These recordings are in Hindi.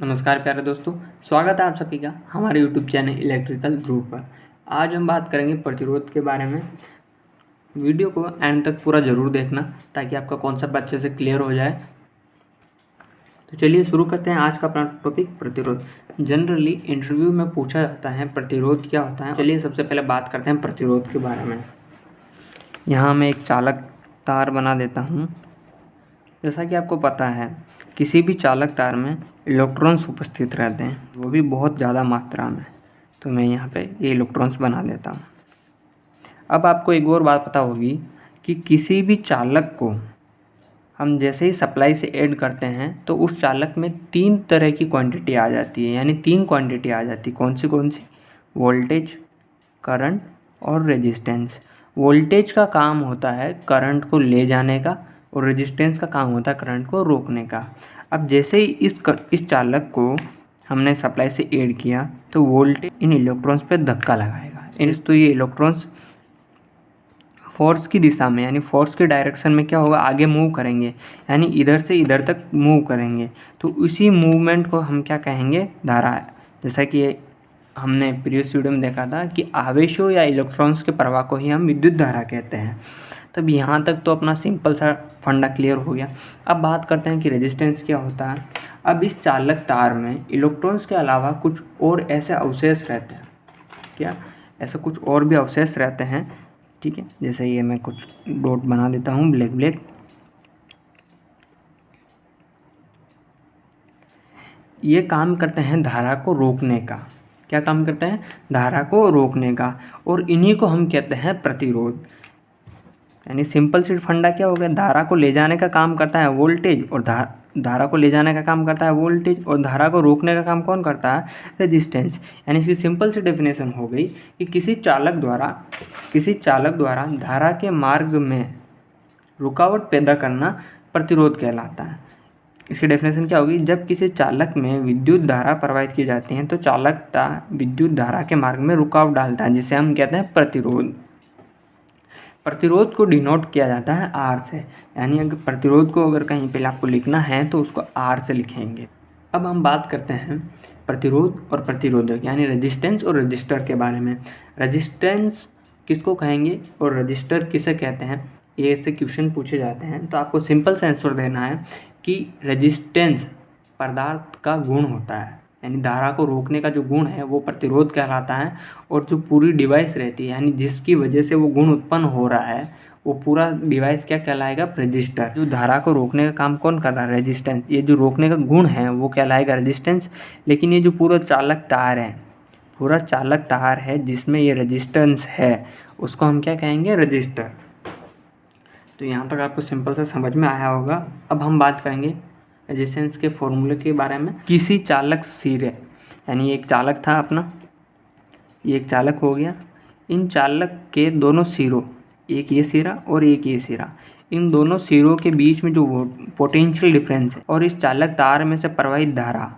नमस्कार प्यारे दोस्तों, स्वागत है आप सभी का हमारे YouTube चैनल इलेक्ट्रिकल ध्रुव पर। आज हम बात करेंगे प्रतिरोध के बारे में। वीडियो को एंड तक पूरा ज़रूर देखना ताकि आपका कॉन्सेप्ट अच्छे से क्लियर हो जाए। तो चलिए शुरू करते हैं आज का अपना टॉपिक प्रतिरोध। जनरली इंटरव्यू में पूछा जाता है प्रतिरोध क्या होता है। चलिए सबसे पहले बात करते हैं प्रतिरोध के बारे में। यहाँ मैं एक चालक तार बना देता हूँ। जैसा कि आपको पता है किसी भी चालक तार में इलेक्ट्रॉन्स उपस्थित रहते हैं, वो भी बहुत ज़्यादा मात्रा में। तो मैं यहाँ पे ये इलेक्ट्रॉन्स बना देता हूँ। अब आपको एक और बात पता होगी कि किसी भी चालक को हम जैसे ही सप्लाई से ऐड करते हैं तो उस चालक में 3 तरह की क्वांटिटी आ जाती है, यानी 3 क्वांटिटी आ जाती है। कौन सी? वोल्टेज, करंट और रेजिस्टेंस। वोल्टेज का काम होता है करंट को ले जाने का और रेजिस्टेंस का काम होता है करंट को रोकने का। अब जैसे ही इस चालक को हमने सप्लाई से ऐड किया तो वोल्टेज इन इलेक्ट्रॉन्स पे धक्का लगाएगा। तो ये इलेक्ट्रॉन्स फोर्स की दिशा में, यानी फोर्स के डायरेक्शन में क्या होगा, आगे मूव करेंगे, यानी इधर से इधर तक मूव करेंगे। तो उसी मूवमेंट को हम क्या कहेंगे, धारा। जैसा कि हमने प्रीवियस वीडियो में देखा था कि आवेशों या इलेक्ट्रॉन्स के प्रवाह को ही हम विद्युत धारा कहते हैं। तब यहाँ तक तो अपना सिंपल सा फंडा क्लियर हो गया। अब बात करते हैं कि रेजिस्टेंस क्या होता है। अब इस चालक तार में इलेक्ट्रॉन्स के अलावा कुछ और ऐसे अवशेष रहते हैं। क्या ऐसे कुछ और भी अवशेष रहते हैं? ठीक है, जैसे ये मैं कुछ डॉट बना देता हूँ ब्लैक। ये काम करते हैं धारा को रोकने का। क्या काम करते हैं? धारा को रोकने का। और इन्हीं को हम कहते हैं प्रतिरोध। यानी सिंपल सी फंडा क्या हो गया, धारा को ले जाने का काम करता है वोल्टेज, और धारा को ले जाने का काम करता है वोल्टेज, और धारा को रोकने का काम कौन करता है? रेजिस्टेंस। यानी इसकी सिंपल सी डेफिनेशन हो गई कि किसी चालक द्वारा धारा के मार्ग में रुकावट पैदा करना प्रतिरोध कहलाता है। इसकी डेफिनेशन क्या होगी, जब किसी चालक में विद्युत धारा प्रवाहित की जाती है तो चालक विद्युत धारा के मार्ग में रुकावट डालता है, जिसे हम कहते हैं प्रतिरोध। प्रतिरोध को डिनोट किया जाता है R से। यानी अगर प्रतिरोध को अगर कहीं पे आपको लिखना है तो उसको R से लिखेंगे। अब हम बात करते हैं प्रतिरोध और प्रतिरोधक, यानी रेजिस्टेंस और रजिस्टर के बारे में। रेजिस्टेंस किसको कहेंगे और रजिस्टर किसे कहते हैं, ये ऐसे क्वेश्चन पूछे जाते हैं। तो आपको सिंपल से आंसर देना है कि रेजिस्टेंस पदार्थ का गुण होता है, यानी धारा को रोकने का जो गुण है वो प्रतिरोध कहलाता है। और जो पूरी डिवाइस रहती है, यानी जिसकी वजह से वो गुण उत्पन्न हो रहा है, वो पूरा डिवाइस क्या कहलाएगा, रजिस्टर। जो धारा को रोकने का काम कौन कर रहा है, रेजिस्टेंस। ये जो रोकने का गुण है वो कहलाएगा रेजिस्टेंस। लेकिन ये जो पूरा चालक तार है जिसमें ये रेजिस्टेंस है, उसको हम क्या कहेंगे, रजिस्टर। तो यहाँ तक आपको सिंपल से समझ में आया होगा। अब हम बात करेंगे रेजिस्टेंस के फॉर्मूले के बारे में। किसी चालक सिरे, यानी एक चालक था अपना, ये एक चालक हो गया। इन चालक के दोनों सिरों, एक ये सिरा और एक ये सिरा, इन दोनों सिरों के बीच में जो पोटेंशियल डिफरेंस है, और इस चालक तार में से प्रवाहित धारा,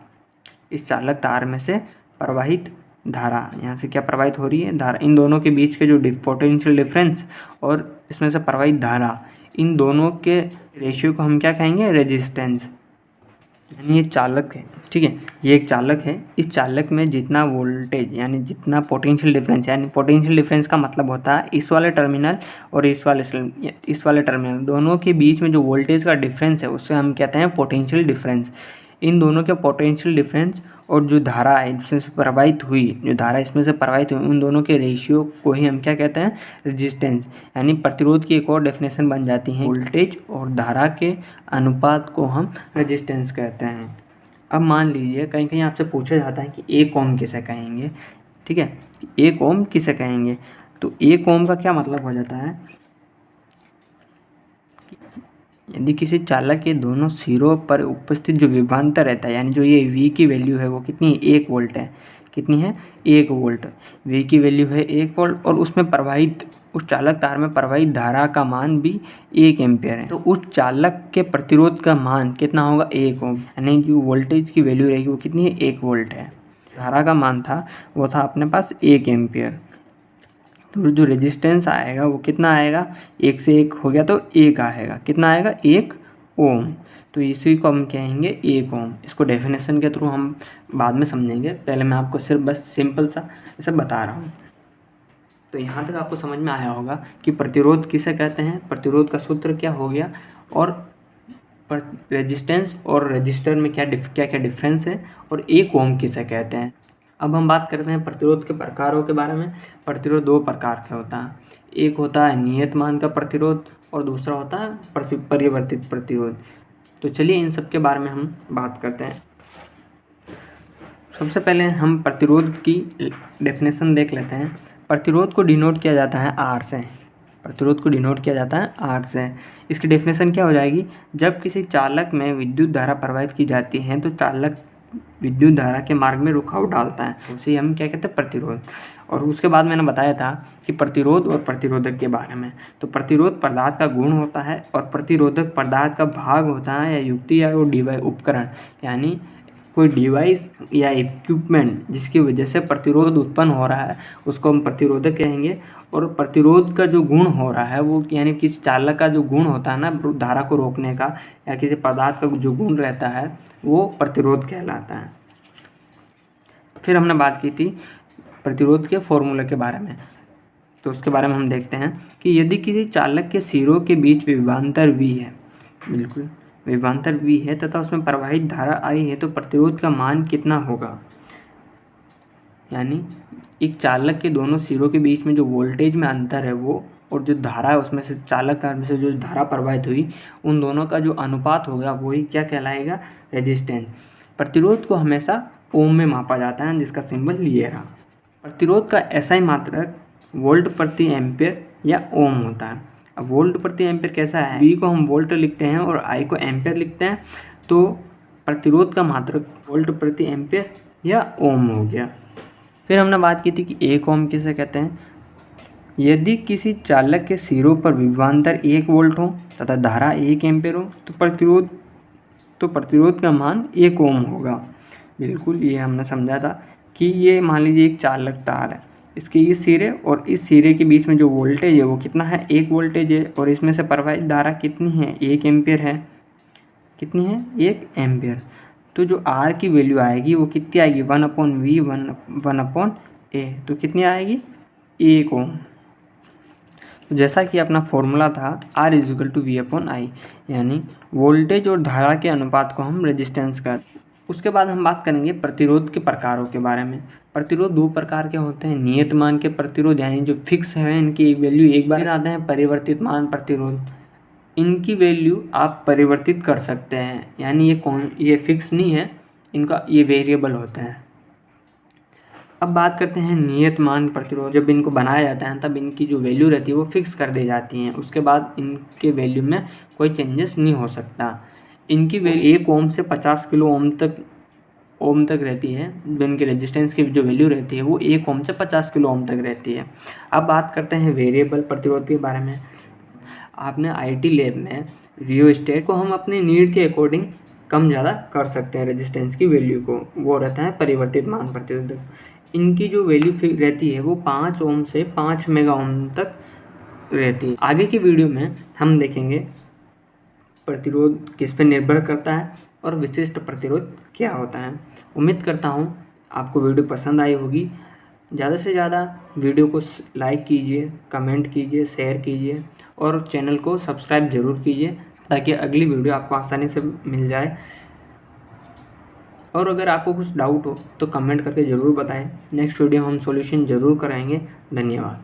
यहाँ से क्या प्रवाहित हो रही है, धारा। इन दोनों के बीच के जो पोटेंशियल डिफरेंस और इसमें से प्रवाहित धारा, इन दोनों के रेशियो को हम क्या कहेंगे, रेजिस्टेंस। यानी ये चालक है, ठीक है, ये एक चालक है। इस चालक में जितना वोल्टेज, यानी जितना पोटेंशियल डिफरेंस, यानी पोटेंशियल डिफरेंस का मतलब होता है इस वाले टर्मिनल और इस वाले टर्मिनल दोनों के बीच में जो वोल्टेज का डिफरेंस है उससे हम कहते हैं पोटेंशियल डिफरेंस। इन दोनों के पोटेंशियल डिफरेंस और जो धारा है इसमें से प्रवाहित हुई, उन दोनों के रेशियो को ही हम क्या कहते हैं, रेजिस्टेंस। यानी प्रतिरोध की एक और डेफिनेशन बन जाती है, वोल्टेज और धारा के अनुपात को हम रेजिस्टेंस कहते हैं। अब मान लीजिए कहीं कहीं आपसे पूछा जाता है कि 1 ओम किसे कहेंगे, ठीक है, 1 ओम किसे कहेंगे। तो 1 ओम का क्या मतलब हो जाता है, यदि किसी चालक के दोनों सिरों पर उपस्थित जो विभवांतर रहता है, यानी जो ये V की वैल्यू है वो कितनी है, 1 वोल्ट है। कितनी है, 1 वोल्ट। V की वैल्यू है 1 वोल्ट, और उसमें प्रवाहित, उस चालक तार में प्रवाहित धारा का मान भी 1 एम्पियर है। तो उस चालक के प्रतिरोध का मान कितना होगा, 1 ओम। यानी जो वोल्टेज की वैल्यू रहेगी वो कितनी है, 1 वोल्ट है। धारा का मान था वो था अपने पास 1 एम्पियर। तो जो रेजिस्टेंस आएगा वो कितना आएगा, 1 से 1 हो गया तो 1 आएगा। कितना आएगा, 1 ओम। तो इसी को हम कहेंगे 1 ओम। इसको डेफिनेशन के थ्रू हम बाद में समझेंगे, पहले मैं आपको सिर्फ बस सिंपल सा इसे बता रहा हूँ। तो यहाँ तक आपको समझ में आया होगा कि प्रतिरोध किसे कहते हैं, प्रतिरोध का सूत्र क्या हो गया, और रेजिस्टेंस और रजिस्टर में क्या क्या डिफरेंस है, और 1 ओम किसे कहते हैं। अब हम बात करते हैं प्रतिरोध के प्रकारों के बारे में। प्रतिरोध 2 प्रकार का होता है, एक होता है नियत मान का प्रतिरोध और दूसरा होता है परिवर्तित प्रतिरोध। तो चलिए इन सब के बारे में हम बात करते हैं। सबसे पहले हम प्रतिरोध की डेफिनेशन देख लेते हैं। प्रतिरोध को डिनोट किया जाता है R से। प्रतिरोध को डिनोट किया जाता है R से। इसकी डेफिनेशन क्या हो जाएगी, जब किसी चालक में विद्युत धारा प्रवाहित की जाती है तो चालक विद्युत धारा के मार्ग में रुकावट डालता है, उसे हम क्या कहते हैं, प्रतिरोध। और उसके बाद मैंने बताया था कि प्रतिरोध और प्रतिरोधक के बारे में। तो प्रतिरोध पदार्थ का गुण होता है और प्रतिरोधक पदार्थ का भाग होता है या युक्ति या वो डिवाइस उपकरण, यानी कोई डिवाइस या इक्विपमेंट जिसकी वजह से प्रतिरोध उत्पन्न हो रहा है उसको हम प्रतिरोधक कहेंगे। और प्रतिरोध का जो गुण हो रहा है वो यानी किसी चालक का जो गुण होता है ना धारा को रोकने का, या किसी पदार्थ का जो गुण रहता है वो प्रतिरोध कहलाता है। फिर हमने बात की थी प्रतिरोध के फॉर्मूले के बारे में। तो उसके बारे में हम देखते हैं कि यदि किसी चालक के सिरों के बीच विभवांतर V है, बिल्कुल विभवांतर V है तथा उसमें प्रवाहित धारा I है, तो प्रतिरोध का मान कितना होगा। यानी एक चालक के दोनों सिरों के बीच में जो वोल्टेज में अंतर है वो, और जो धारा है उसमें से चालक में से जो धारा प्रवाहित हुई, उन दोनों का जो अनुपात होगा वही क्या कहलाएगा, रेजिस्टेंस। प्रतिरोध को हमेशा ओम में मापा जाता है, जिसका सिंबल ये रहा। प्रतिरोध का SI मात्रक वोल्ट प्रति एम्पियर या ओम होता है। अब वोल्ट प्रति एम्पियर कैसा है, V को हम वोल्ट लिखते हैं और I को एम्पियर लिखते हैं, तो प्रतिरोध का मात्रक वोल्ट प्रति एम्पियर या ओम हो गया। फिर हमने बात की थी कि 1 ओम किसे कहते हैं। यदि किसी चालक के सिरों पर विभवांतर 1 वोल्ट हो तथा धारा 1 एम्पियर हो तो प्रतिरोध का मान 1 ओम होगा। बिल्कुल, ये हमने समझा था कि ये मान लीजिए एक चालक तार है, इसके इस सिरे और इस सिरे के बीच में जो वोल्टेज है वो कितना है, 1 वोल्टेज है, और इसमें से प्रवाहित धारा कितनी है, 1 एम्पियर है। कितनी है, 1 एम्पियर। तो जो R की वैल्यू आएगी वो कितनी आएगी, 1/V 1/A, तो कितनी आएगी, 1 ओम। तो जैसा कि अपना फॉर्मूला था R = V/I, यानी वोल्टेज और धारा के अनुपात को हम रेजिस्टेंस कहते हैं। उसके बाद हम बात करेंगे प्रतिरोध के प्रकारों के बारे में। प्रतिरोध 2 प्रकार के होते हैं, नियत मान के प्रतिरोध यानी जो फिक्स है, इनकी वैल्यू एक बार आते हैं, परिवर्तित मान प्रतिरोध, इनकी वैल्यू आप परिवर्तित कर सकते हैं, यानी ये फिक्स नहीं है, इनका ये वेरिएबल होते हैं। अब बात करते हैं नियत मान प्रतिरोध। जब इनको बनाया जाता है तब इनकी जो वैल्यू रहती है वो फिक्स कर दी जाती हैं, उसके बाद इनके वैल्यू में कोई चेंजेस नहीं हो सकता। इनकी वैल्यू 1 ओम से 50 किलो ओम तक रहती है। जो इनकी रेजिस्टेंस की जो वैल्यू रहती है वो 1 ओम से 50 किलो ओम तक रहती है। अब बात करते हैं वेरिएबल प्रतिरोध के बारे में। आपने IT लैब में रियोस्टेट को हम अपनी नीड के अकॉर्डिंग कम ज़्यादा कर सकते हैं, रेजिस्टेंस की वैल्यू को, वो रहता है परिवर्तित मान प्रतिरोधक। इनकी जो वैल्यू रहती है वो 5 ओम से 5 मेगा ओम तक रहती है। आगे की वीडियो में हम देखेंगे प्रतिरोध किस पर निर्भर करता है और विशिष्ट प्रतिरोध क्या होता है। उम्मीद करता हूँ आपको वीडियो पसंद आई होगी। ज़्यादा से ज़्यादा वीडियो को लाइक कीजिए, कमेंट कीजिए, शेयर कीजिए और चैनल को सब्सक्राइब ज़रूर कीजिए ताकि अगली वीडियो आपको आसानी से मिल जाए। और अगर आपको कुछ डाउट हो तो कमेंट करके ज़रूर बताएं। नेक्स्ट वीडियो हम सॉल्यूशन ज़रूर कराएंगे। धन्यवाद।